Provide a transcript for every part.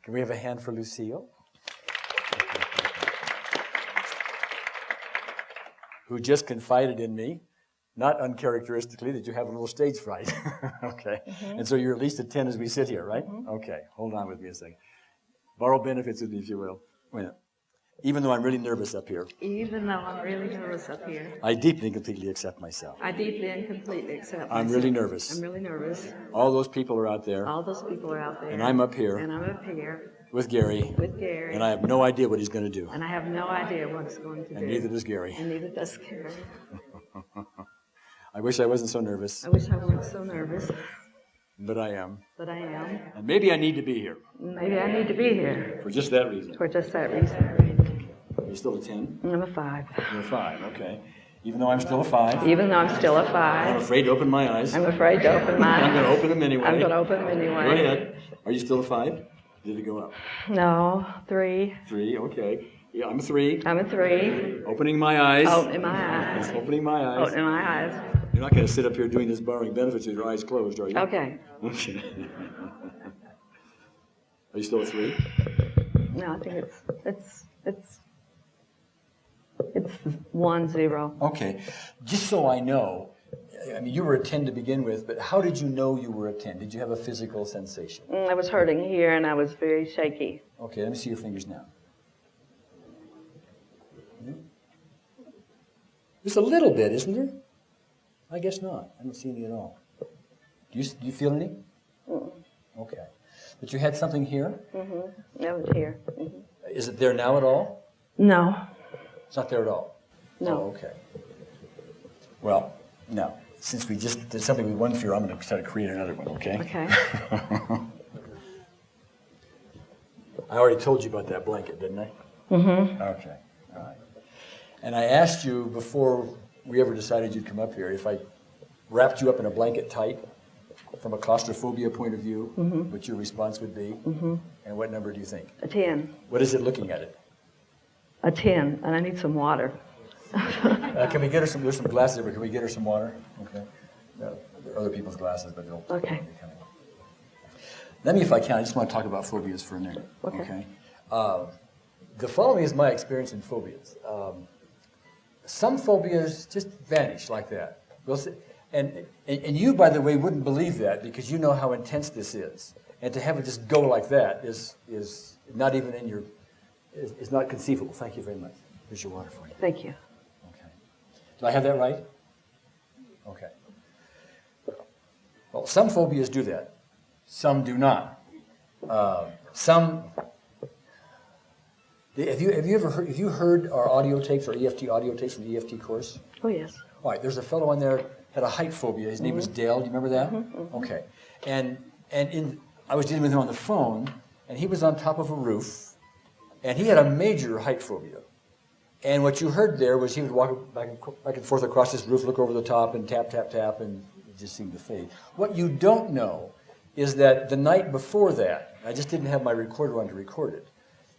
Can we have a hand for Lucille? Who just confided in me, not uncharacteristically, that you have a little stage fright. Okay. And so you're at least a 10 as we sit here, right? Okay. Hold on with me a second. Borrow benefits with me, if you will. Wait a minute. Even though I'm really nervous up here, Even though I'm really nervous up here, I deeply and completely accept myself. I deeply and completely accept I'm myself. really nervous. I'm really nervous. All those people are out there, All those people are out there. and I'm up here And I'm up here with Gary, with Gary. and I have no idea what he's going to do. And I have no idea what it's going to do. And neither does Gary. And neither does Gary. I wish I wasn't so nervous, I wish I weren't so nervous, but I am. but I am. And maybe I need to be here Maybe I need to be here for just that reason. for just that reason. You're still a 10? I'm a 5. You're a 5, okay. Even though I'm still a 5, Even though I'm still a I'm 5, afraid to open my eyes. I'm afraid to open my I'm going to eyes. open them anyway. I'm going to open them anyway. Go ahead. Are you still a 5? Did it go up? No, 3. 3, okay. Yeah, I'm a 3. I'm a 3. Opening my eyes. Opening my eyes. Opening my eyes. Opening my eyes. You're not going to sit up here doing this borrowing benefits with your eyes closed, are you? Okay. Okay. Are you still a 3? No, I think it's 1-0. Okay. Just so I know, I mean, you were a 10 to begin with, but how did you know you were a 10? Did you have a physical sensation? I was hurting here and I was very shaky. Okay, let me see your fingers now. Just a little bit, isn't there? I guess not. I don't see any at all. Do you feel any? Okay. But you had something here? That was here. Is it there now at all? No. It's not there at all? No. Oh, okay. Well, now, since we just did something with one fear, I'm going to try to create another one, okay? Okay. I already told you about that blanket, didn't I? Okay. All right. And I asked you before we ever decided you'd come up here if I wrapped you up in a blanket tight from a claustrophobia point of view, what your response would be, and what number do you think? A 10. What is it looking at it? A 10, and I need some water. Can we get her some, there's some glasses there, but can we get her some water? Okay. No, there are other people's glasses, but they'll Okay. be coming. Let me, if I can, I just want to talk about phobias for a minute. Okay. The following is my experience in phobias. Some phobias just vanish like that. And you, by the way, wouldn't believe that because you know how intense this is. And to have it just go like that is not even in your, is not conceivable. Thank you very much. Here's your water for you. Thank you. Okay. Do I have that right? Okay. Well, some phobias do that. Some do not. Some. Have you heard our audio tapes, our EFT audio tapes from the EFT course? Oh, yes. All right. There's a fellow on there had a height phobia. His name was Dale. Do you remember that? Okay. And I was dealing with him on the phone, and he was on top of a roof, and he had a major height phobia. And what you heard there was he would walk back and forth across this roof, look over the top, and tap, tap, tap, and it just seemed to fade. What you don't know is that the night before that, I just didn't have my recorder on to record it,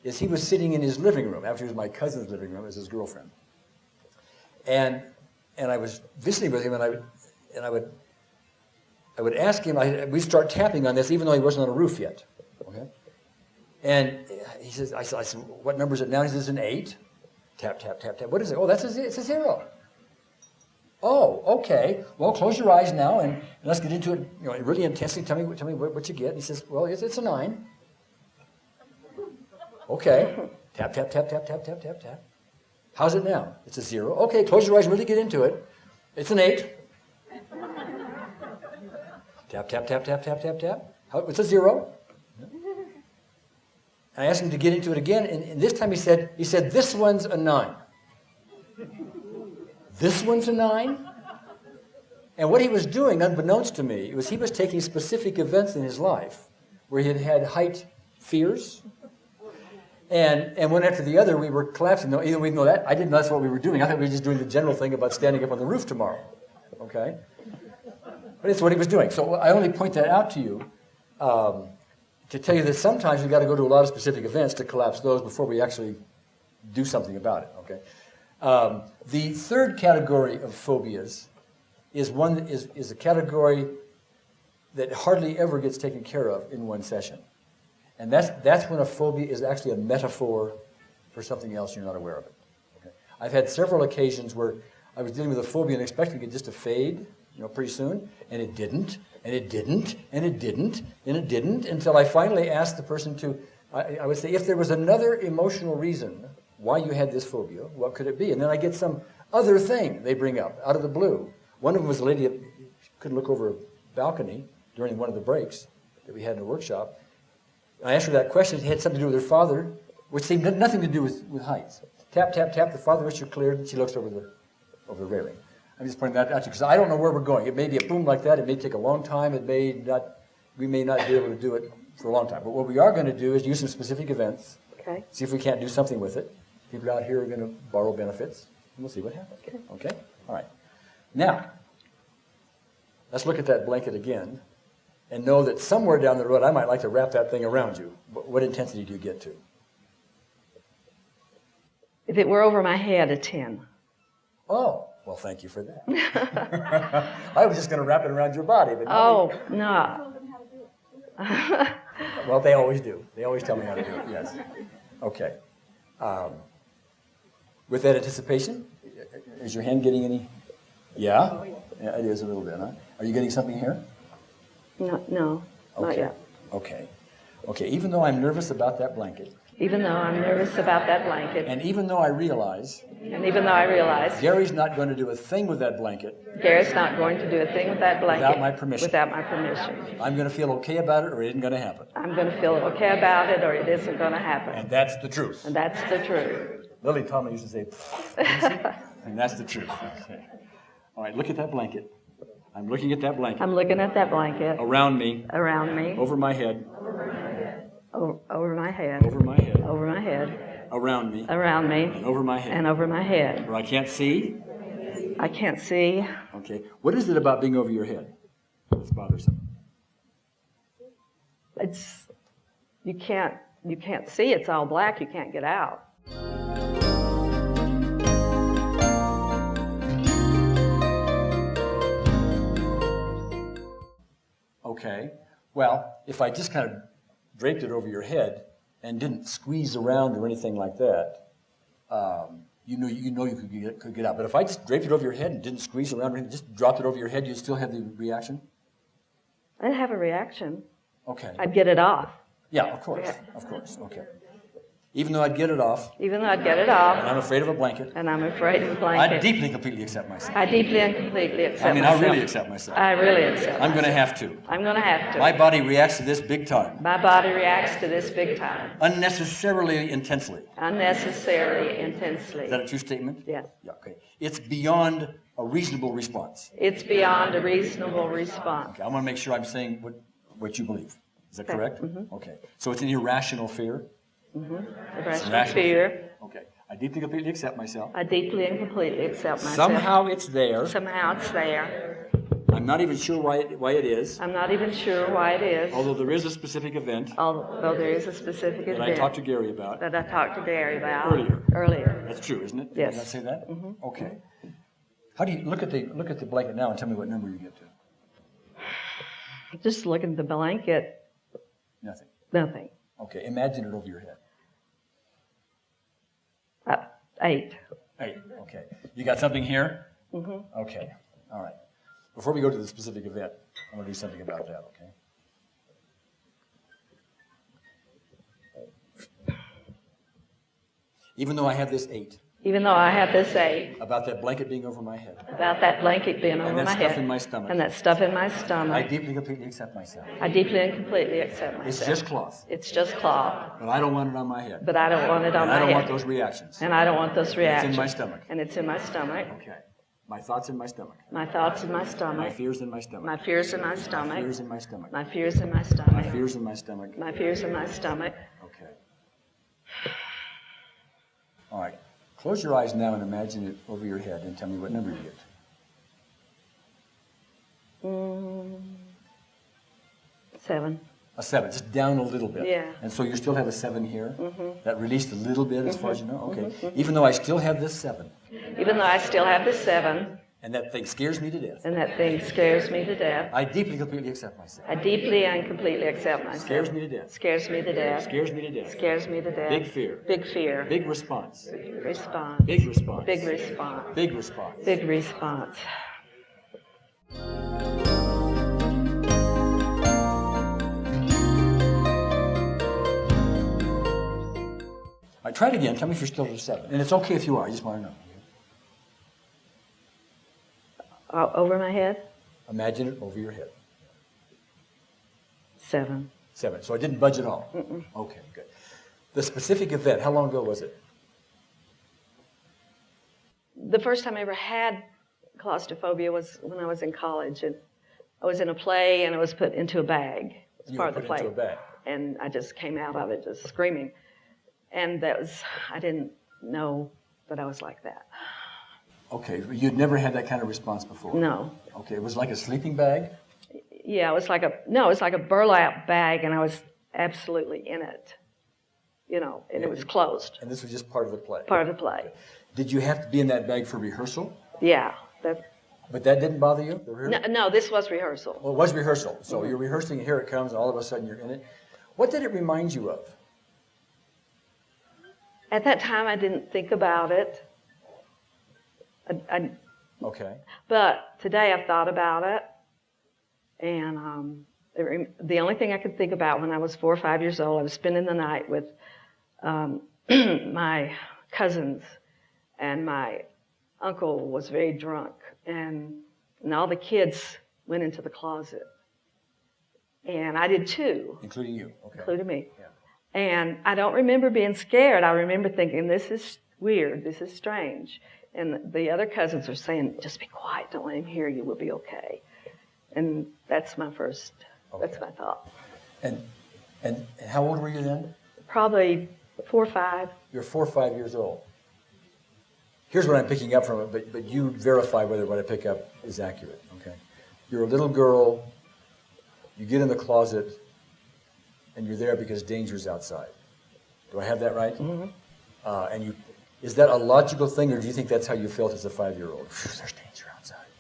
is he was sitting in his living room. Actually, it was my cousin's living room as his girlfriend. And I was visiting with him, and I would ask him, we'd start tapping on this, even though he wasn't on a roof yet. Okay? And he says, I said, what number is it now? He says, it's an 8. Tap, tap, tap, tap. What is it? Oh, it's a 0. Oh, okay. Well, close your eyes now and let's get into it, really intensely. Tell me what you get. And he says, well, it's a 9. Okay. Tap, tap, tap, tap, tap, tap, tap, tap. How's it now? It's a 0. Okay, close your eyes and really get into it. It's an 8. Tap, tap, tap, tap, tap, tap, tap. It's a 0. I asked him to get into it again, and this time he said, this one's a 9. This one's a 9? And what he was doing, unbeknownst to me, was he was taking specific events in his life where he had had height fears, and one after the other we were collapsing. No, either we know that, I didn't know that's what we were doing. I thought we were just doing the general thing about standing up on the roof tomorrow. Okay? But it's what he was doing. So I only point that out to you to tell you that sometimes we've got to go to a lot of specific events to collapse those before we actually do something about it, okay? The third category of phobias is one that is a category that hardly ever gets taken care of in one session. And that's when a phobia is actually a metaphor for something else you're not aware of it. Okay? I've had several occasions where I was dealing with a phobia and expecting it just to fade, pretty soon, and it didn't, and it didn't, and it didn't, and it didn't, until I finally asked the person to, I would say, if there was another emotional reason why you had this phobia, what could it be? And then I get some other thing they bring up out of the blue. One of them was a lady that couldn't look over a balcony during one of the breaks that we had in the workshop. And I asked her that question. It had something to do with her father, which seemed nothing to do with heights. Tap, tap, tap, the father whistle cleared, and she looks over the railing. I'm just pointing that out to you because I don't know where we're going. It may be a boom like that. It may take a long time. We may not be able to do it for a long time. But what we are going to do is use some specific events, see if we can't do something with it. People out here are going to borrow benefits, and we'll see what happens. Okay? All right. Now, let's look at that blanket again and know that somewhere down the road I might like to wrap that thing around you. What intensity do you get to? If it were over my head, a 10. Oh, well, thank you for that. I was just going to wrap it around your body. But No. Well, they always do. They always tell me how to do it, yes. Okay. With that anticipation, is your hand getting any? Yeah? Yeah, it is a little bit, huh? Are you getting something here? No, not yet. Okay. Okay, even though I'm nervous about that blanket, Even though I'm nervous about that blanket, and even though I realize Gary's not going to do a thing with that blanket not going to do a thing with that blanket without my permission, I'm going to feel okay about it or it isn't going to happen. I'm going to feel okay about it or it isn't going to happen. And that's the truth. And that's the truth. Lily Tomlin used to say, and that's the truth. Okay. All right, look at that blanket. I'm looking at that blanket. I'm looking at that blanket. Around me. Over my head. Over my head. Around me. And over my head. Where I can't see. Okay. What is it about being over your head that's bothersome? You can't see. It's all black. You can't get out. Okay. Well, if I just kind of draped it over your head and didn't squeeze around or anything like that, you could get out. But if I just draped it over your head and didn't squeeze around, and just dropped it over your head, you'd still have the reaction? I'd have a reaction. Okay. I'd get it off. Yeah, of course. Okay. Even though I'd get it off. And I'm afraid of a blanket. I deeply and completely accept myself. I really accept myself. I'm going to have to. My body reacts to this big time. Unnecessarily intensely. Is that a true statement? Yes. Yeah, okay. It's beyond a reasonable response. Okay, I want to make sure I'm saying what you believe. Is that correct? Mm-hmm. Okay. So it's an irrational fear? Irrational fear. Okay. I deeply and completely accept myself. Somehow it's there. I'm not even sure why it is. Although there is a specific event. That I talked to Gary about. Earlier. That's true, isn't it? Yes. Did I say that? Mm-hmm. Okay. How do you look at the blanket now and tell me what number you get to? Just looking at the blanket. Nothing. Okay. Imagine it over your head. 8. 8. Okay. You got something here? Mm-hmm. Okay. All right. Before we go to the specific event, I'm going to do something about that, okay? Even though I have this 8. About that blanket being over my head. And that stuff in my stomach. I deeply and completely accept myself. It's just cloth. But I don't want it on my head. But I don't want it on my head. I don't want those reactions. It's in my stomach. Okay. My thoughts in my stomach. My fears in my stomach. My fears in my stomach. Okay. All right. Close your eyes now and imagine it over your head and tell me what number you get. 7. A 7, just down a little bit. Yeah. And so you still have a 7 here? Mm-hmm. That released a little bit as far as you know? Okay. Mm-hmm. Even though I still have this 7. And that thing scares me to death. And that thing scares me to death. I deeply, completely accept myself. I deeply and completely accept myself. Scares me to death. Scares me to death. Scares me to death. Scares me to death. Big fear. Big fear. Big response. Response. Big response. Big response. Big response. Big response. All right, try it again. Tell me if you're still at a 7. And it's okay if you are. I just want to know. Over my head? Imagine it over your head. 7. 7. So I didn't budge at all? Mm-mm. Okay, good. The specific event, how long ago was it? The first time I ever had claustrophobia was when I was in college. And I was in a play and I was put into a bag. It was part of the play. Into a bag. And I just came out of it just screaming. And that was, I didn't know that I was like that. Okay, you'd never had that kind of response before? No. Okay, it was like a sleeping bag? Yeah, it was like a burlap bag, and I was absolutely in it, and it was closed. And this was just part of the play? Part of the play. Okay. Did you have to be in that bag for rehearsal? Yeah. But that didn't bother you? No, this was rehearsal. Well, it was rehearsal. So you're rehearsing, and here it comes, and all of a sudden you're in it. What did it remind you of? At that time, I didn't think about it. Okay. But today I've thought about it, and the only thing I could think about when I was 4 or 5 years old, I was spending the night with my cousins, and my uncle was very drunk, and all the kids went into the closet, and I did too. Including you? Okay. Including me. Yeah. And I don't remember being scared. I remember thinking, this is weird, this is strange. And the other cousins are saying, just be quiet, don't let him hear you, we'll be okay. And that's my that's my thought. And how old were you then? Probably 4 or 5. You're 4 or 5 years old. Here's what I'm picking up from it, but you verify whether what I pick up is accurate, okay? You're a little girl, you get in the closet, and you're there because danger's outside. Do I have that right? Mm-hmm. Is that a logical thing, or do you think that's how you felt as a 5-year-old? There's danger outside.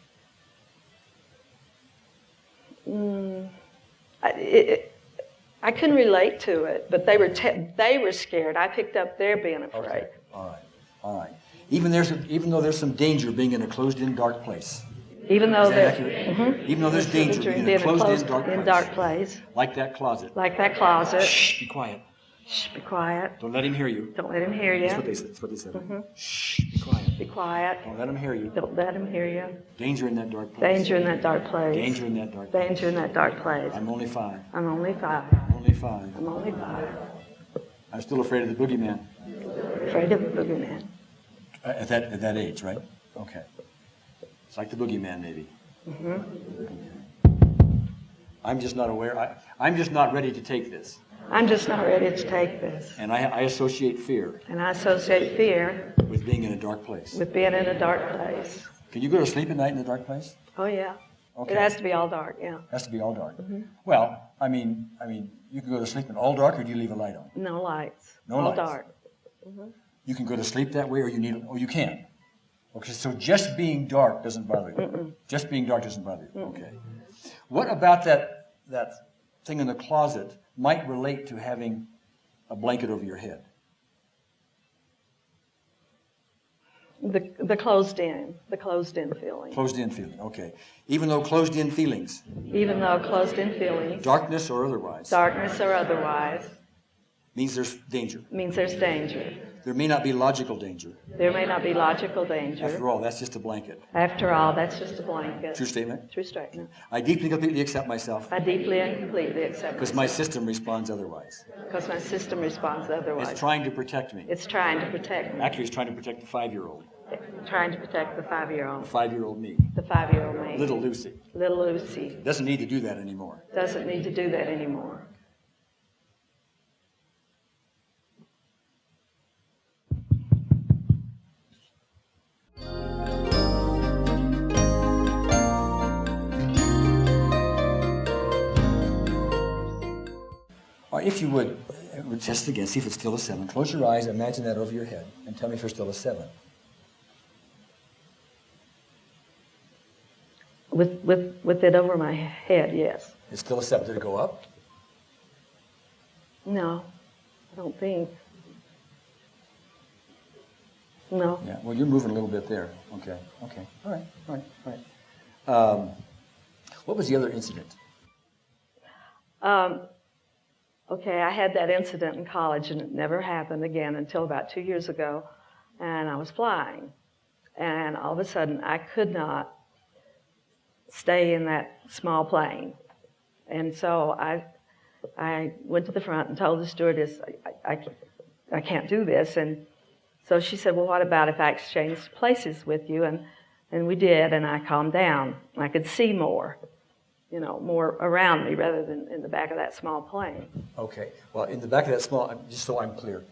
I couldn't relate to it, but they were scared. I picked up their being afraid. Okay. All right. Even though there's some danger being in a closed-in, dark place. Even though Even though there's danger being in a closed-in, dark place. Like that closet. Like that closet. Shh, be quiet. Shh, be quiet. Don't let him hear you. Don't let him hear you. That's what they said. Mm-hmm. Shh, be quiet. Be quiet. Don't let him hear you. Don't let him hear you. Danger in that dark place. Danger in that dark place. Danger in that dark place. Danger in that dark place. I'm only 5. I'm only 5. Only 5. I'm only 5. I'm still afraid of the boogeyman. Afraid of the boogeyman. At that age, right? Okay. It's like the boogeyman, maybe. Mm-hmm. I'm just not aware. I'm just not ready to take this. I'm just not ready to take this. And I associate fear. And I associate fear with being in a dark place. With being in a dark place. Can you go to sleep at night in a dark place? Oh yeah. Okay. It has to be all dark. Yeah. It has to be all dark. Mm-hmm. Well, I mean, you can go to sleep in all dark, or do you leave a light on? No lights. No all lights. Dark. Mm-hmm. You can go to sleep that way, or you can. Okay, so just being dark doesn't bother you. Mm-mm. Just being dark doesn't bother you. Mm-mm. Okay. What about that thing in the closet might relate to having a blanket over your head? The closed-in feeling. Closed-in feeling, okay. Even though closed-in feelings. Even though closed-in feelings. Darkness or otherwise. Darkness or otherwise. Means there's danger. Means there's danger. There may not be logical danger. There may not be logical danger. After all, that's just a blanket. After all, that's just a blanket. True statement? True statement. I deeply and completely accept myself. I deeply and completely accept because my system responds otherwise. Because my system responds otherwise. It's trying to protect me. It's trying to protect me. Actually, it's trying to protect the 5-year-old. Trying to protect the 5-year-old. The 5-year-old me. The 5-year-old me. Little Lucy. Little Lucy. Doesn't need to do that anymore. Doesn't need to do that anymore. If you would, test again, see if it's still a 7. Close your eyes, imagine that over your head, and tell me if you're still a 7. With it over my head, yes. It's still a 7. Did it go up? No, I don't think. No. Yeah, well, you're moving a little bit there. Okay, okay. All right, all right, all right. What was the other incident? Okay, I had that incident in college, and it never happened again until about 2 years ago, and I was flying. And all of a sudden, I could not stay in that small plane. And so I went to the front and told the stewardess, I can't do this. And so she said, well, what about if I exchanged places with you? And we did, and I calmed down. I could see more, more around me rather than in the back of that small plane. Okay, well, in the back of that small, just so I'm clear,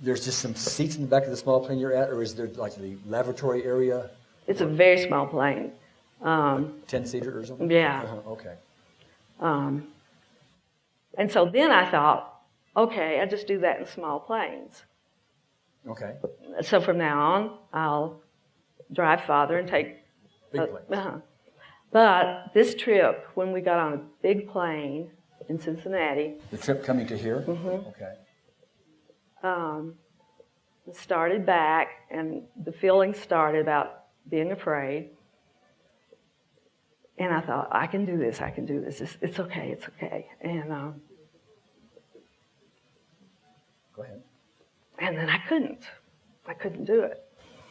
there's just some seats in the back of the small plane you're at, or is there like the lavatory area? It's a very small plane. 10-seater or something? Yeah. Okay. And so then I thought, okay, I just do that in small planes. Okay. So from now on, I'll drive farther and take Big planes. But this trip, when we got on a big plane in Cincinnati, The trip coming to here? Mm-hmm. Okay. started back, and the feeling started about being afraid. And I thought, I can do this, I can do this. It's okay, it's okay. And Go ahead. and then I couldn't do it.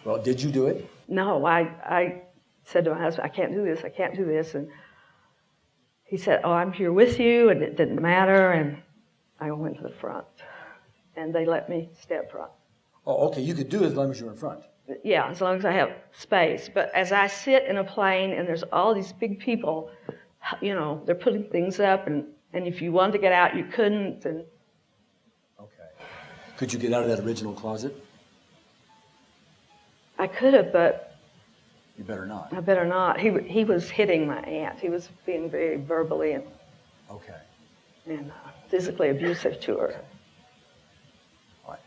Well, did you do it? No, I said to my husband, I can't do this, I can't do this. And he said, oh, I'm here with you, and it didn't matter. And I went to the front, and they let me stay up front. Oh, okay, you could do it as long as you're in front. Yeah, as long as I have space. But as I sit in a plane and there's all these big people, they're putting things up, and if you wanted to get out, you couldn't. And Okay. Could you get out of that original closet? I could have, but You better not. I better not. He was hitting my aunt. He was being very verbally and Okay. Physically abusive to her. All right.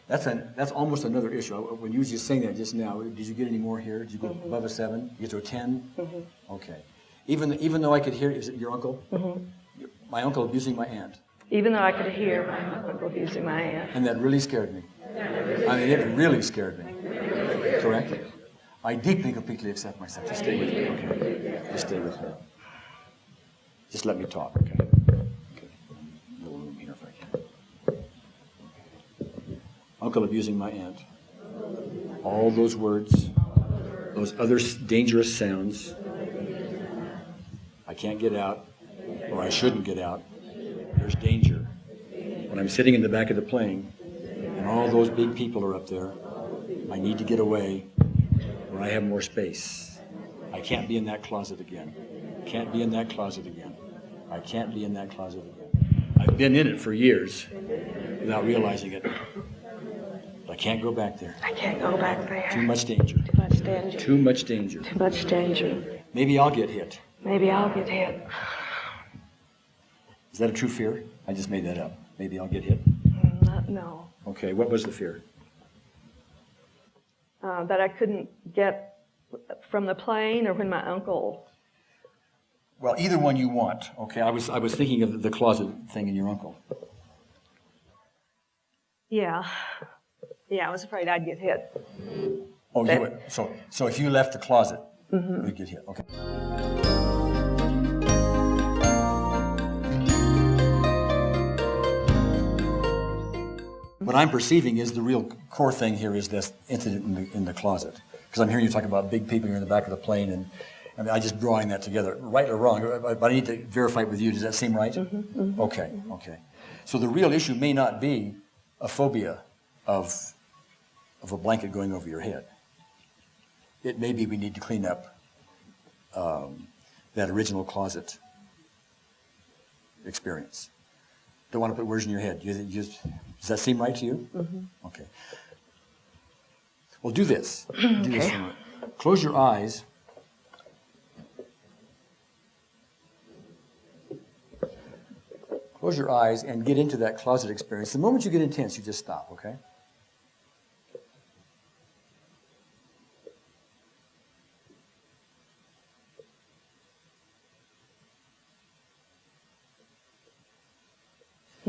That's almost another issue. When you were just saying that just now, did you get any more here? Did you go above a 7? You get to a 10? Mm-hmm. Okay. Even though I could hear, is it your uncle? Mm-hmm. My uncle abusing my aunt. Even though I could hear my uncle abusing my aunt. And that really scared me. I mean, it really scared me. Correct? I deeply, completely accept myself. Just stay with me, okay? Just stay with me. Just let me talk, okay? Okay. A little room here if I can. Uncle abusing my aunt. All those words, those other dangerous sounds. I can't get out, or I shouldn't get out. There's danger. When I'm sitting in the back of the plane, and all those big people are up there, I need to get away where I have more space. I can't be in that closet again. Can't be in that closet again. I can't be in that closet again. I've been in it for years without realizing it. But I can't go back there. I can't go back there. Too much danger. Too much danger. Too much danger. Too much danger. Maybe I'll get hit. Maybe I'll get hit. Is that a true fear? I just made that up. Maybe I'll get hit. No. Okay, what was the fear? That I couldn't get from the plane, or when my uncle. Well, either one you want. Okay, I was thinking of the closet thing in your uncle. Yeah. Yeah, I was afraid I'd get hit. Oh, you would. So if you left the closet, you'd get hit. Okay. What I'm perceiving is the real core thing here is this incident in the closet. Because I'm hearing you talk about big people here in the back of the plane, and I mean, I'm just drawing that together, right or wrong, but I need to verify it with you. Does that seem right? Mm-hmm, mm-hmm. Okay, okay. So the real issue may not be a phobia of a blanket going over your head. It may be we need to clean up that original closet experience. Don't want to put words in your head. Does that seem right to you? Mm-hmm. Okay. Well, do this. Do this. Close your eyes. Close your eyes and get into that closet experience. The moment you get intense, you just stop, okay?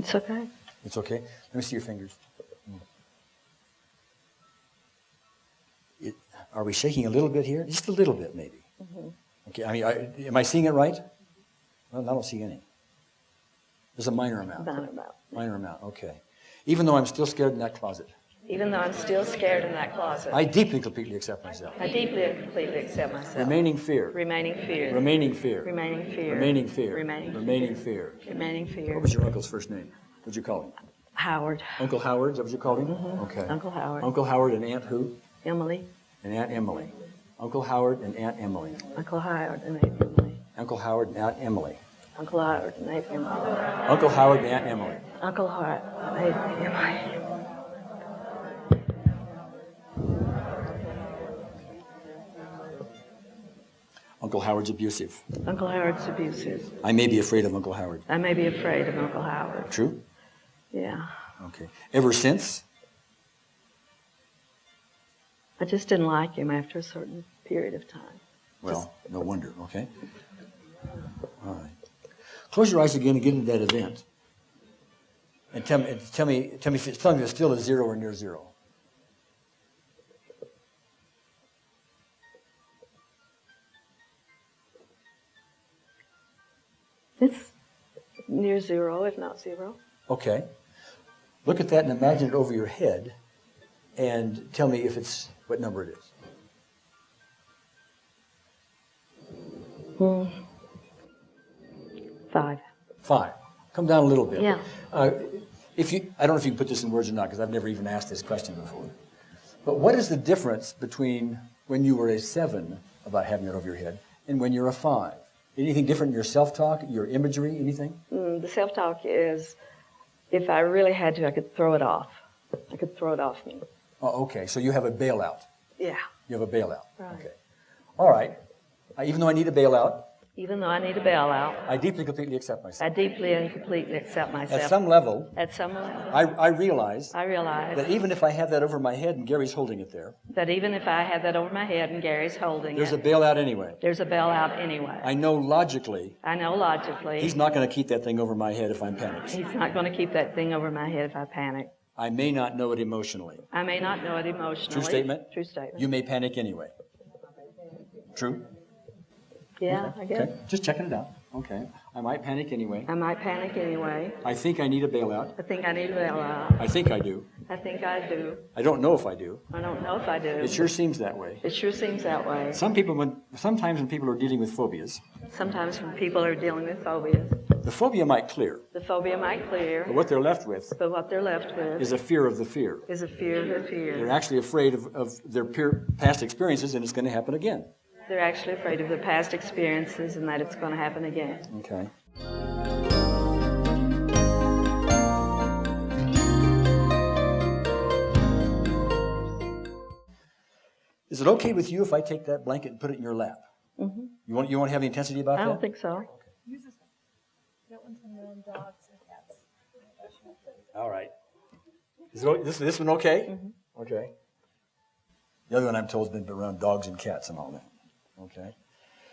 It's okay. It's okay? Let me see your fingers. Are we shaking a little bit here? Just a little bit, maybe. Okay, I mean, am I seeing it right? Well, I don't see any. There's a minor amount. Minor amount, okay. Even though I'm still scared in that closet. Even though I'm still scared in that closet. I deeply and completely accept myself. I deeply and completely accept myself. Remaining fear. Remaining fear. Remaining fear. Remaining fear. Remaining fear. Remaining Remaining fear. Remaining fear. What was your uncle's first name? What'd you call him? Howard. Uncle Howard, is that what you called him? Okay. Uncle Howard. Uncle Howard and Aunt who? Emily. And Aunt Emily. Uncle Howard and Aunt Emily. Uncle Howard and Aunt Emily. Uncle Howard and Aunt Emily. Uncle Howard and Aunt Emily. Uncle Howard and Aunt Emily. Uncle Howard and Aunt Emily. Uncle Howard's abusive. Uncle Howard's abusive. I may be afraid of Uncle Howard. I may be afraid of Uncle Howard. True? Yeah. Okay. Ever since? I just didn't like him after a certain period of time. Well, no wonder, okay? All right. Close your eyes again and get into that event. And tell me if it's still a 0 or near 0. It's near 0, if not 0. Okay. Look at that and imagine it over your head and tell me if it's what number it is. 5. 5. Come down a little bit. Yeah. I don't know if you can put this in words or not because I've never even asked this question before. But what is the difference between when you were a 7 about having it over your head and when you're a 5? Anything different in your self-talk, your imagery, anything? The self-talk is, if I really had to, I could throw it off. I could throw it off me. Oh, okay. So you have a bailout. Yeah. You have a bailout. Right. Okay. All right. Even though I need a bailout, Even though I need a bailout, I deeply and completely accept I myself. deeply and completely accept myself. At some level, At some level, I realize I realize that even if I have that over my head and Gary's holding it there, that even if I had that over my head and Gary's holding there's a it, bailout anyway. there's a bailout anyway. I know logically I know logically he's not going to keep that thing over my head if I'm panicked. he's not going to keep that thing over my head if I panic. I may not know it emotionally. I may not know it emotionally. True statement? True statement. You may panic anyway. True? Yeah, I guess. Okay, just checking it out. Okay. I might panic anyway. I might panic anyway. I think I need a bailout. I think I need a bailout. I think I do. I think I do. I don't know if I do. I don't know if I do. It sure seems that way. It sure seems that way. Sometimes when people are dealing with phobias, Sometimes when people are dealing with phobias, the phobia might clear, the phobia might clear, but what they're left with but what they're left with is a fear of the fear. is a fear of the They're fear. actually afraid of their past experiences and it's going to happen again. They're actually afraid of their past experiences and that it's going to happen again. Okay. Is it okay with you if I take that blanket and put it in your lap? Mm-hmm. You won't have any intensity about that? I don't think so. Use this one. That one's on their own dogs and cats. All right. Is this one okay? Mm-hmm. Okay. The other one I'm told has been around dogs and cats and all that. Okay.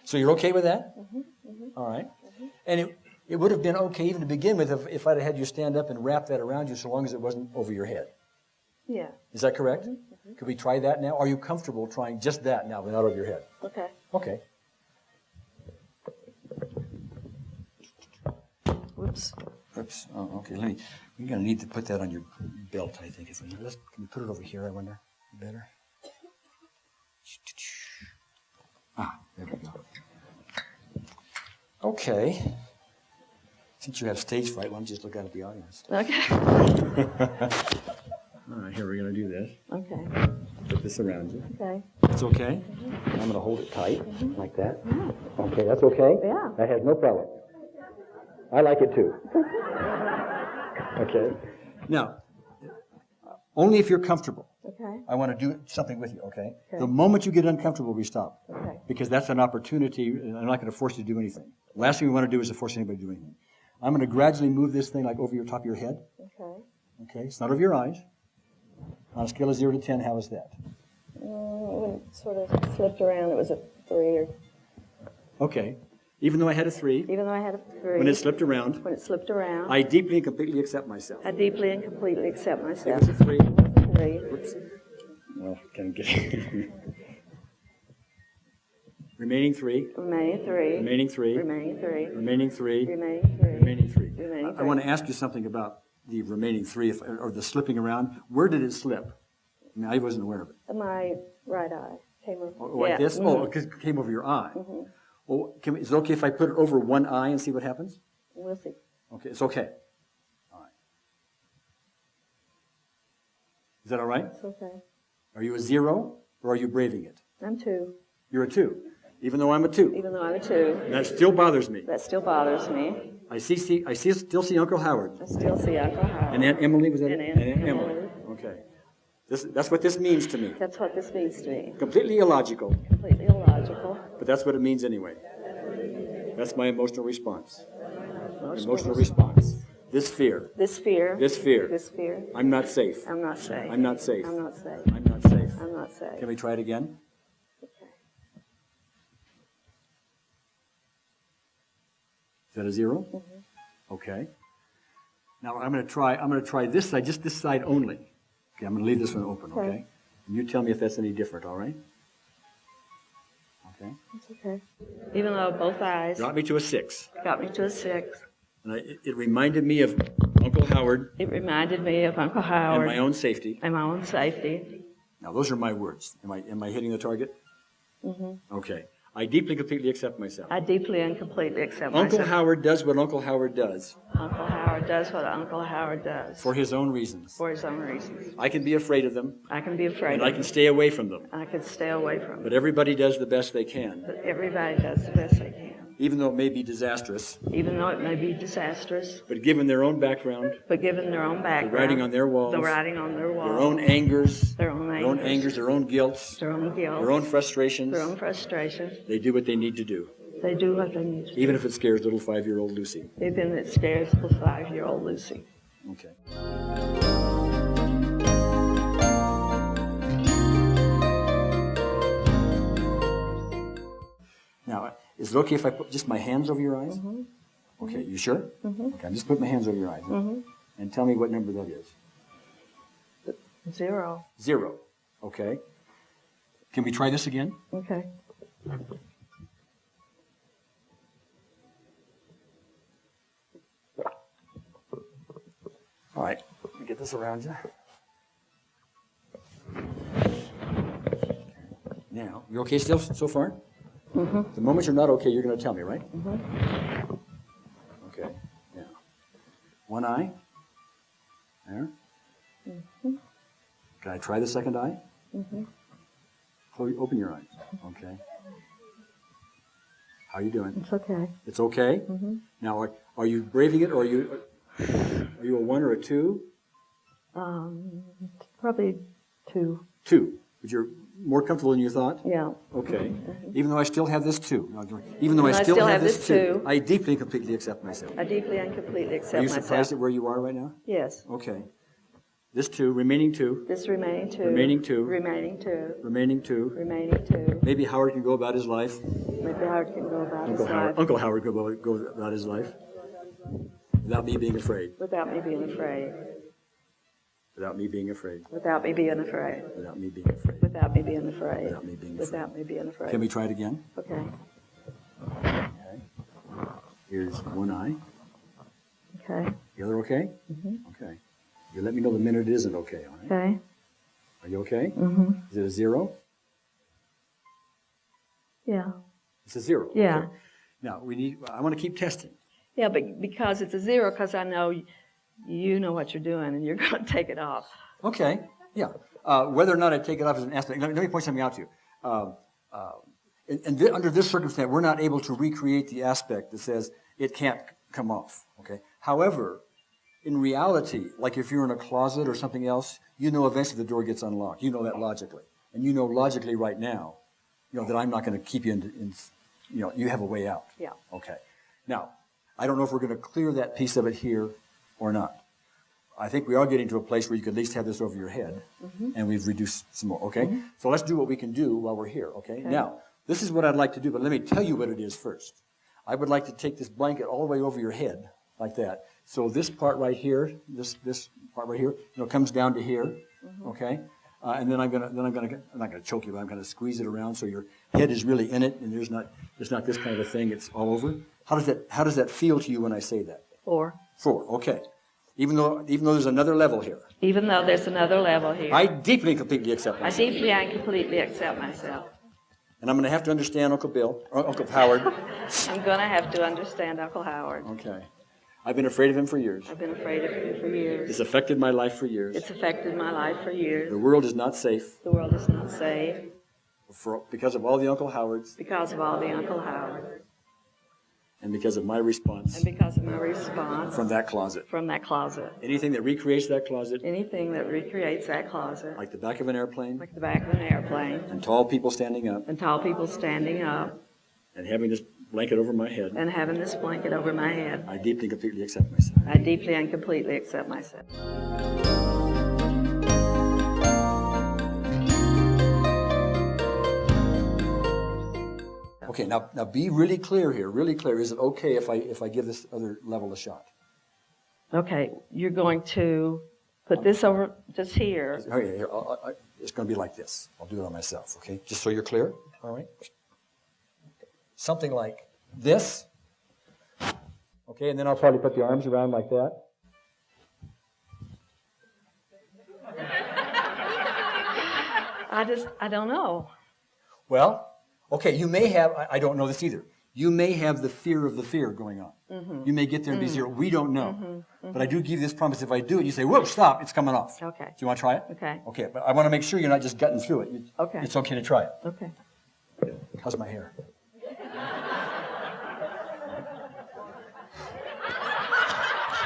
So you're okay with that? Mm-hmm. Mm-hmm. All right. Mm-hmm. And it would have been okay even to begin with if I'd had you stand up and wrap that around you so long as it wasn't over your head. Yeah. Is that correct? Mm-hmm. Could we try that now? Are you comfortable trying just that now, but not over your head? Okay. Okay. Whoops. Oops. Oh, okay. We're going to need to put that on your belt, I think. Can we put it over here, I wonder? Better? There we go. Okay. Since you have stage fright, why don't you just look out at the audience? Okay. All right, here we're going to do this. Okay. Put this around you. Okay. It's okay? I'm going to hold it tight, like that. Okay, that's okay? Yeah. That has no problem. I like it too. Okay. Now, only if you're comfortable. Okay. I want to do something with you, okay? Okay. The moment you get uncomfortable, we stop. Okay. Because that's an opportunity, and I'm not going to force you to do anything. The last thing we want to do is to force anybody to do anything. I'm going to gradually move this thing like over your top of your head. Okay. Okay, it's not over your eyes. On a scale of 0 to 10, how is that? When it sort of flipped around, it was a 3 or... Okay. Even though I had a 3, even though I had a 3, when it slipped around, I deeply and completely accept myself. deeply and completely accept myself. It was a 3. It was a 3. Whoops. Well, can get remaining 3. Remaining 3. Remaining 3. Remaining 3. Remaining 3. Remaining 3. Remaining 3. Remaining I want to ask you something about the remaining 3, or the slipping around. Where did it slip? I mean, I wasn't aware of it. My right eye came over. Like this? Oh, because it came over your eye. Well, is it okay if I put it over one eye and see what happens? We'll see. Okay, it's okay. All right. Is that all right? It's okay. Are you a 0, or are you braving it? I'm 2. You're a 2, even though I'm a 2. Even though I'm a 2. That still bothers me. That still bothers me. I still see Uncle Howard. I still see Uncle Howard. And Aunt Emily, was that it? And Aunt Emily. Emily. Okay. That's what this means to me. That's what this means to me. Completely illogical, Completely illogical. but that's what it means anyway. That's my emotional response. Emotional response. This fear. This fear. This fear. This fear. I'm not safe. I'm not safe. I'm not safe. I'm not safe. I'm not safe. I'm not safe. Can we try it again? Okay. Is that a 0? Okay. Now I'm going to try this side, just this side only. Okay, I'm going to leave this one open, okay? And you tell me if that's any different, all right? Okay. It's okay. Even though both eyes Got me to a 6. got me to a 6. And it reminded me of Uncle Howard It reminded me of Uncle and Howard my own safety. and my own safety. Now, those are my words. Am I hitting the target? Okay. I deeply, completely accept myself. I deeply and completely accept Uncle myself. Howard does what Uncle Howard does Uncle Howard does what Uncle Howard does for his own reasons. for his own reasons. I can be afraid of them, I can be afraid and of I can stay away from them. I can stay away from But it. everybody does the best they can, But everybody does the best they can. even though it may be disastrous. Even though it may be disastrous, But given their own background, but given their own the background, writing on their walls, the writing on their walls, their own angers, their own angers, their own guilts, their own guilt, their own frustrations, their own frustrations, they do what they need to do, they do what they need to do. even if it scares little 5-year-old Lucy. Even if it scares the 5-year-old Lucy. Okay. Now, is it okay if I put just my hands over your eyes? Okay, you sure? Okay, I'm just putting my hands over your eyes. And tell me what number that is. 0. 0. Okay. Can we try this again? Okay. All right. Let me get this around you. Now, you okay still so far? The moment you're not okay, you're going to tell me, right? Okay. Now, one eye. There. Can I try the second eye? Open your eyes. Okay. How are you doing? It's okay. It's okay? Now, are you braving it, or are you a 1 or a 2? Probably 2. 2. But you're more comfortable than you thought? Yeah. Okay. Even though I still have this 2. Even though I I still still have have this this 2, 2. I deeply and completely accept myself. I deeply and completely accept Are you myself. surprised at where you are right now? Yes. Okay. This 2, remaining 2, This remaining 2. Remaining 2. Remaining 2. remaining 2. Remaining 2. Maybe Howard can go about his life. Maybe Howard can go about his life Uncle Howard could go about his life without me being afraid. without me being afraid. Without me being afraid. Without me being afraid. Without me being afraid. Without me being afraid. Without me being afraid. Without me being afraid. Can we try it again? Okay. Okay. Here's one eye. Okay. The other okay? Okay. You let me know the minute it isn't okay, all right? Okay. Are you okay? Is it a 0? Yeah. It's a 0. Yeah. Okay. Now, I want to keep testing. Yeah, but because it's a 0, because I know you know what you're doing and you're going to take it off. Okay, yeah. Whether or not I take it off is an aspect. Let me point something out to you. Under this circumstance, we're not able to recreate the aspect that says it can't come off, okay? However, in reality, like if you're in a closet or something else, you know eventually the door gets unlocked. You know that logically. And you know logically right now, that I'm not going to keep you in you have a way out. Yeah. Okay. Now, I don't know if we're going to clear that piece of it here or not. I think we are getting to a place where you could at least have this over your head, and we've reduced some more, okay? So let's do what we can do while we're here, okay? Now, this is what I'd like to do, but let me tell you what it is first. I would like to take this blanket all the way over your head, like that. So this part right here, this part right here, comes down to here, okay? And then I'm not gonna choke you, but I'm gonna squeeze it around so your head is really in it, and there's not this kind of a thing. It's all over. How does that feel to you when I say that? 4. 4, okay. Even though there's another level here. Even though there's another level here. I deeply and completely accept myself. I deeply and completely accept myself. And I'm going to have to understand Uncle Bill, or Uncle Howard. I'm going to have to understand Uncle Howard. Okay. I've been afraid of him for years. I've been afraid of him for years. It's affected my life for years. It's affected my life for years. The world is not safe. The world is not safe. Because of all the Uncle Howards. Because of all the Uncle Howard. And because of my response. And because of my response. From that closet. From that closet. Anything that recreates that closet. Anything that recreates that closet. Like the back of an airplane. Like the back of an airplane. And tall people standing up. And tall people standing up. And having this blanket over my head. And having this blanket over my head. I deeply and completely accept myself. I deeply and completely accept myself. Okay, now be really clear here, really clear. Is it okay if I give this other level a shot? Okay, you're going to put this over just here. Here, it's going to be like this. I'll do it on myself, okay? Just so you're clear, all right? Something like this. Okay, and then I'll probably put the arms around like that. I don't know. Well, okay, you may have, I don't know this either. You may have the fear of the fear going on. You may get there and be 0. We don't know. But I do give you this promise. If I do it, you say, whoa, stop, it's coming off. Okay. Do you want to try it? Okay. Okay, but I want to make sure you're not just gutting through it. Okay. It's okay to try it. Okay. How's my hair?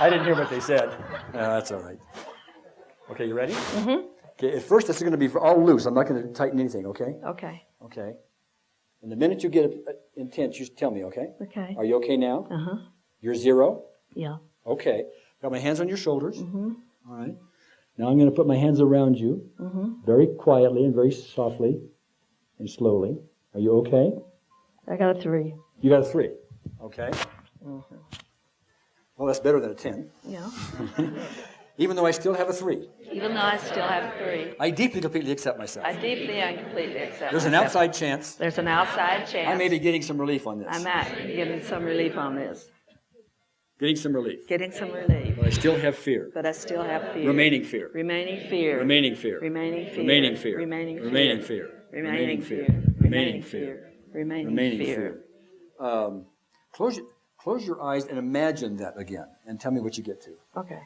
I didn't hear what they said. That's all right. Okay, you ready? Mm-hmm. Okay, at first it's going to be all loose. I'm not going to tighten anything, okay? Okay. Okay. And the minute you get intense, you tell me, okay? Okay. Are you okay now? Uh-huh. You're 0? Yeah. Okay. Got my hands on your shoulders. Mm-hmm. All right. Now I'm going to put my hands around you, very quietly and very softly and slowly. Are you okay? I got a 3. You got a 3. Okay. Mm-hmm. Well, that's better than a 10. Yeah. Even though I still have a 3. Even though I still have a 3. I deeply, completely accept myself. I deeply and completely accept There's an myself. outside chance. There's an outside chance. I may be getting some relief on this. I'm getting some relief on this. Getting some relief. Getting some relief. But I still have fear. But I still have fear. Remaining fear. Remaining fear. Remaining fear. Remaining fear. Remaining fear. Remaining fear. Remaining fear. Remaining fear. Remaining fear. Remaining fear. Close your eyes and imagine that again, and tell me what you get to. Okay.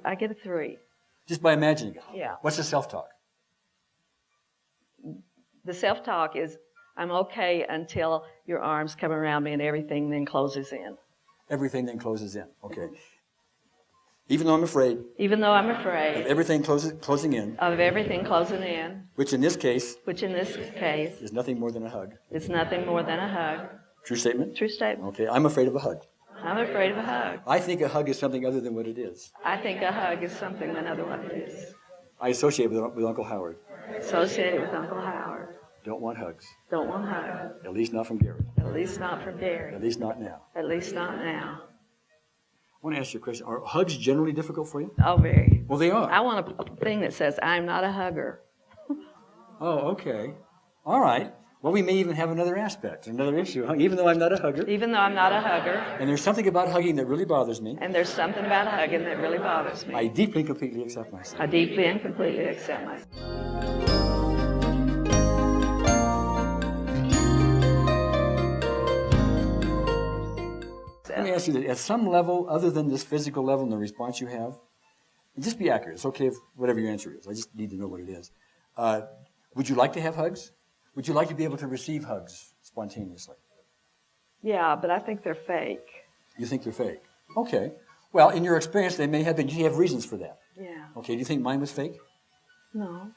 I get a 3. Just by imagining it. Yeah. What's the self-talk? The self-talk is, I'm okay until your arms come around me and everything then closes in. Everything then closes in. Okay. Even though I'm afraid. Even though I'm Of afraid everything closing in. of everything closing in, Which in this case. is Nothing more than a hug. It's nothing more than a hug. True statement? True statement. Okay. I'm afraid of a hug. I'm afraid of a hug. I think a hug is something other than what it is. I think a hug is something another one is. I associate with Uncle Howard. Associated with Uncle Howard. Don't want hugs. Don't want hugs. At least not from Gary. At least not from Gary. At least not now. At least not now. I want to ask you a question. Are hugs generally difficult for you? Oh, very. Well, they are. I want a thing that says, I'm not a hugger. Oh, okay. All right. Well, we may even have another aspect, another issue. Even though I'm not a hugger. Even though I'm not a hugger. And there's something about hugging that really bothers me. And there's something about hugging that really bothers me. I deeply and completely accept myself. I deeply and completely accept myself. Let me ask you this. At some level, other than this physical level and the response you have, and just be accurate. It's okay if whatever your answer is. I just need to know what it is. Would you like to have hugs? Would you like to be able to receive hugs spontaneously? Yeah, but I think they're fake. You think they're fake? Okay. Well, in your experience, they may have been. You have reasons for that. Yeah. Okay. Do you think mine was fake? No.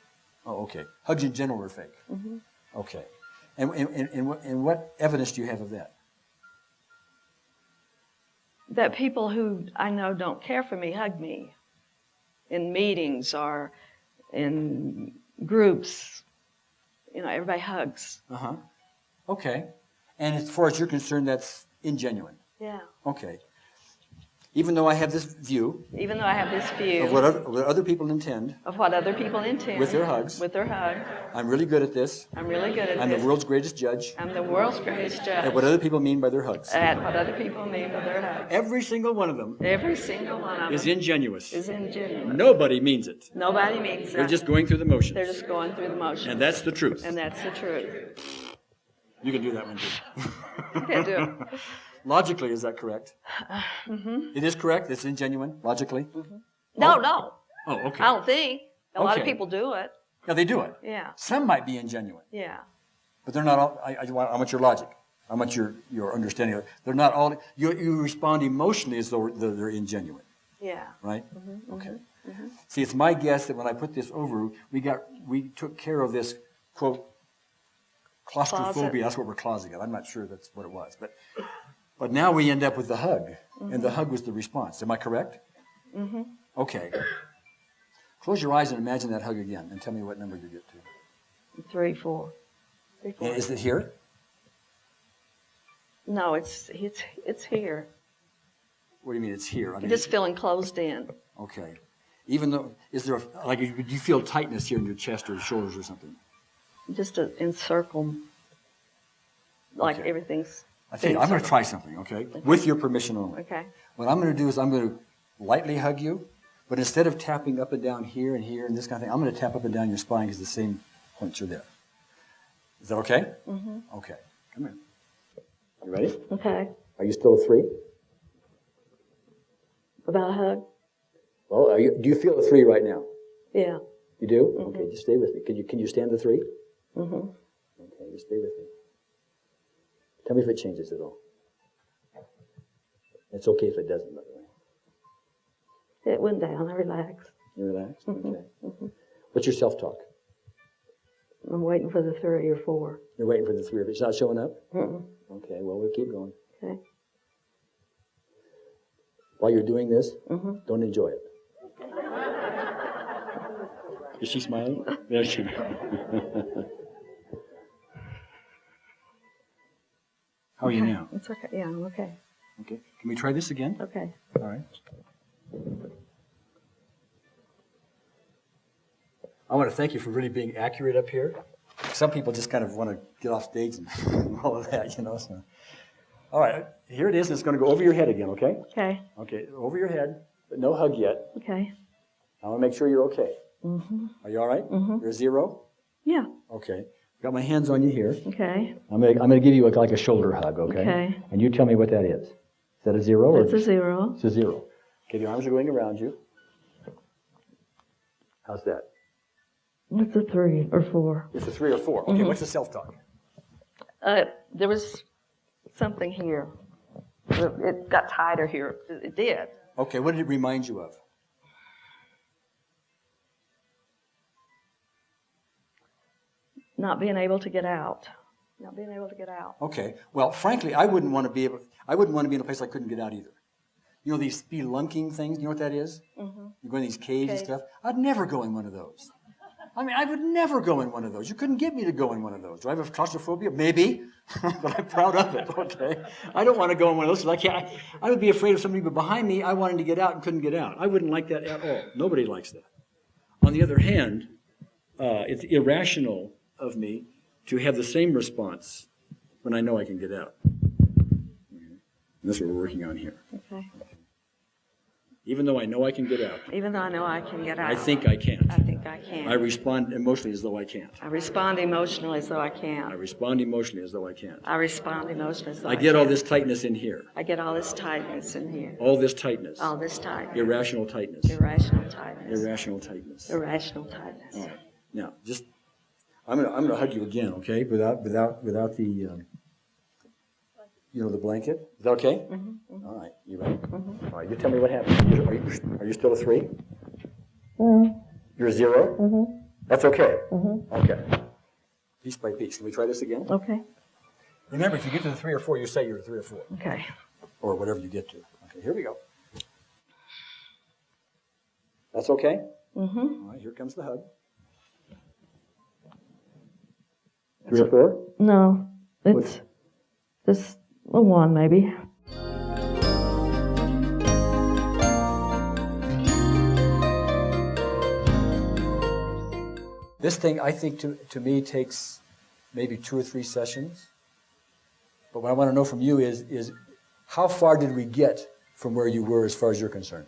Oh, okay. Hugs in general are fake. Mm-hmm. Okay. And what evidence do you have of that? That people who I know don't care for me hug me in meetings or in groups, everybody hugs. Uh-huh. Okay. And as far as you're concerned, that's ingenuine. Yeah. Okay. Even though I have this view Even though I have this view of what other people intend of what other people intend with their hugs, I'm really good at this. really good at I'm this. the world's greatest judge I'm the world's greatest judge at what other people mean by their hugs. at what other people mean by their hugs. Every single one of them Every single one of is them ingenuous. is ingenuine. Nobody means it. Nobody means They're that. just going through the motions. They're just going through the motions. And that's the truth. And that's the truth. You can do that one too. You can't do it. Logically, is that correct? It is correct? It's ingenuine, logically? No, no. Oh, okay. I don't think. A lot of Okay. people do it. Yeah, they do it. Yeah. Some might be ingenuine, Yeah. but they're not all. I want your logic. I want your understanding of it. They're not all. You respond emotionally as though they're ingenuine, Yeah. right? Okay. See, it's my guess that when I put this over, we took care of this, quote, claustrophobia. Closet. That's what we're closing it. I'm not sure that's what it was, but now we end up with the hug, and the hug was the response. Am I correct? Mm-hmm. Okay. Close your eyes and imagine that hug again, and tell me what number you get to. 3, 4. 3, 4. Is it here? No, it's here. What do you mean it's here? I mean, You're just feeling closed in. okay. Even though, do you feel tightness here in your chest or shoulders or something? Just to encircle, like Okay. everything's. I think I'm going to try something, okay? With your permission only. Okay. What I'm going to do is I'm going to lightly hug you, but instead of tapping up and down here and this kind of thing, I'm going to tap up and down your spine because the same points are there. Is that okay? Mm-hmm. Okay. Come here. You ready? Okay. Are you still a 3? About a hug? Well, do you feel a 3 right now? Yeah. You do? Okay, just stay with me. Can you stand the 3? Mm-hmm. Okay, just stay with me. Tell me if it changes at all. It's okay if it doesn't, by the way. It went down. I relaxed. You relaxed? Okay. What's your self-talk? I'm waiting for the 3 or 4. You're waiting for the 3 of it. It's not showing up? Mm-mm. Okay, well, we'll keep going. Okay. While you're doing this, don't enjoy it. Is she smiling? There she is. How are you now? It's okay. Yeah, I'm okay. Okay. Can we try this again? Okay. All right. I want to thank you for really being accurate up here. Some people just kind of want to get off stage and all of that, So. All right, here it is. It's going to go over your head again, okay? Okay. Okay, over your head, but no hug yet. Okay. I want to make sure you're okay. Mm-hmm. Are you all right? You're a 0? Yeah. Okay. Got my hands on you here. Okay. I'm gonna give you like a shoulder hug, okay? Okay. And you tell me what that is. Is that a 0? It's a 0. It's a 0. Okay, the arms are going around you. How's that? It's a 3 or 4. It's a 3 or 4. Okay, what's the self-talk? There was something here. It got tighter here. It did. Okay, what did it remind you of? Not being able to get out. Not being able to get out. Okay, well, frankly, I wouldn't want to be in a place I couldn't get out either. You know these spelunking things? You know what that is? You go in these caves and stuff. I'd never go in one of those. I mean, I would never go in one of those. You couldn't get me to go in one of those. Do I have claustrophobia? Maybe, but I'm proud of it, okay? I don't want to go in one of those because I would be afraid of somebody behind me. I wanted to get out and couldn't get out. I wouldn't like that at all. Nobody likes that. On the other hand, it's irrational of me to have the same response when I know I can get out. And that's what we're working on here. Okay. Even though I know I can get out, Even though I know I can get out. I think I can't. I think I can. I respond emotionally as though I can't. I respond emotionally as though I I can. respond emotionally as though I can't. I respond emotionally as though I get all can. this tightness in here. I get all this tightness in here. All this tightness. All this tightness. Irrational tightness. Irrational tightness. Irrational tightness. Irrational tightness. All right. Now, I'm gonna hug you again, okay? Without the the blanket. Is that okay? All right. You ready? All right. You tell me what happened. Are you still a 3? You're a 0? That's okay. Okay. Piece by piece. Can we try this again? Okay. Remember, if you get to the 3 or 4, you say you're a 3 or 4, Okay. or whatever you get to. Okay. Here we go. That's okay. All right. Here comes the hug. 3 or 4? No, it's just a 1 maybe. This thing, I think, to me, takes maybe 2 or 3 sessions. But what I want to know from you is how far did we get from where you were as far as you're concerned?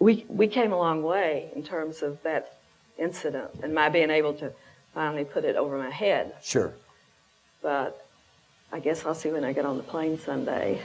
We came a long way in terms of that incident and my being able to finally put it over my head. Sure. But I guess I'll see when I get on the plane Sunday.